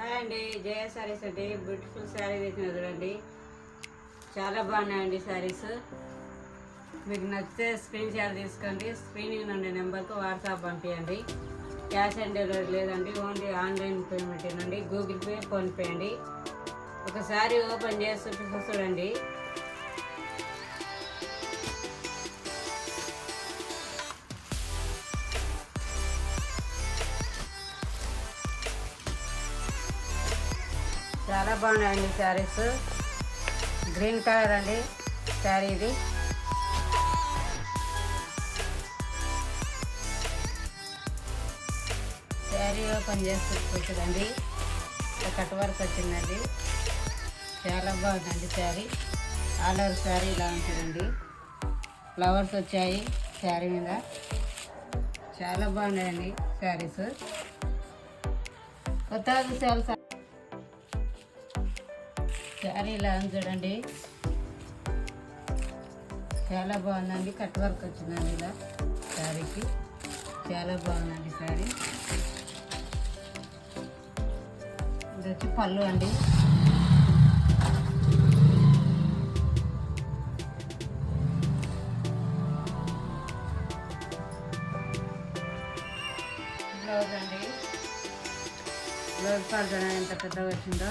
Hi అండి, జయ శారీస్ అండి. Beautiful sari తెచ్చిన చూడండి, చాలా బాగున్నాయండి శారీస్. మీకు నచ్చితే స్క్రీన్ షాట్ తీసుకోండి. స్క్రీన్ నుండి నెంబర్కు వాట్సాప్ పంపించండి. క్యాష్ ఆన్ డెలివరీ లేదండి, ఓన్లీ ఆన్లైన్ పేమెంట్ అండి. గూగుల్ పే, ఫోన్పే అండి. ఒకసారి ఓపెన్ చేసి చూడండి. చాలా బాగున్నాయండి శారీస్. గ్రీన్ కలర్ అండి శారీ ఇది. శారీ ఓపెన్ చేసి చూడండి, కట్ వర్క్ వచ్చిందండి. చాలా బాగుందండి శారీ. ఆల్ ఓవర్ శారీ ఇలా ఉంటుందండి. ఫ్లవర్స్ వచ్చాయి శారీ మీద. చాలా బాగున్నాయండి శారీస్. కొత్తగా చూసేవాళ్ళు శారీ ఇలా ఉంది చూడండి, చాలా బాగుందండి. కట్ వర్క్ వచ్చిందండి ఇలా శారీకి. చాలా బాగుందండి శారీ. ఇది వచ్చి పళ్ళు అండి. బ్లౌజ్ అండి. బ్లౌజ్ పార్ట్ ఎంత పెద్దగా వచ్చిందో.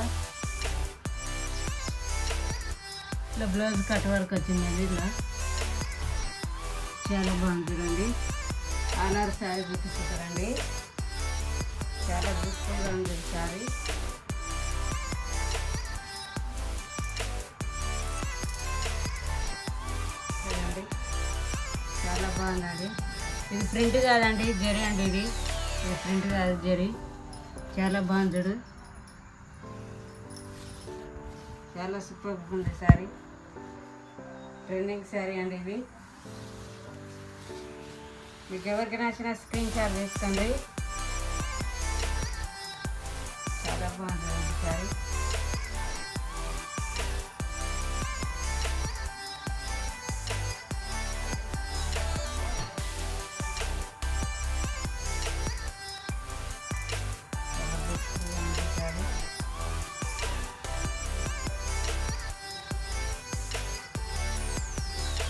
ఇట్లా బ్లౌజ్ కట్ వర్క్ వచ్చిందండి. ఇలా చాలా బాగుంది చూడండి. ఆల్ ఓవర్ శారీ చూపిస్తారండి. చాలా బ్యూటిఫుల్గా ఉంది శారీ. చూడండి, చాలా బాగుందండి. ఇది ప్రింట్ కాదండి, జరీ అండి. ఇది ప్రింట్ కాదు, జరీ. చాలా బాగుంది చూడు, చాలా సూపర్ ఉంది శారీ. ట్రెండింగ్ శారీ అండి ఇది. మీకు ఎవరికి నచ్చిన స్క్రీన్ షాట్ తీసుకోండి. చాలా బాగుంటుంది శారీ.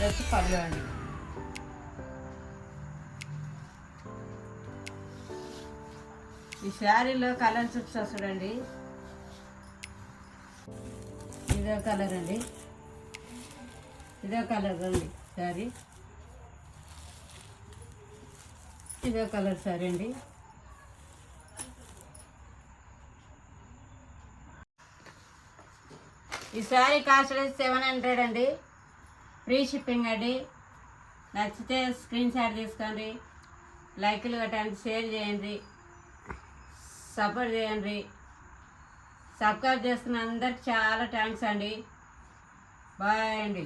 వచ్చి పళ్ళు అండి. ఈ శారీలో కలర్ చూపిస్తా చూడండి. ఇదో కలర్ అండి, ఇదో కలర్ అండి శారీ. ఇదో కలర్ శారీ అండి. ఈ శారీ కాస్ట్ 700 అండి. ఫ్రీ షిప్పింగ్ అండి. నచ్చితే స్క్రీన్ షాట్ తీసుకోండి. లైక్లు కట్టండి, షేర్ చేయండి, సపోర్ట్ చేయండి. సబ్స్క్రైబ్ చేసుకున్న అందరికి చాలా థ్యాంక్స్ అండి. బాయ్ అండి.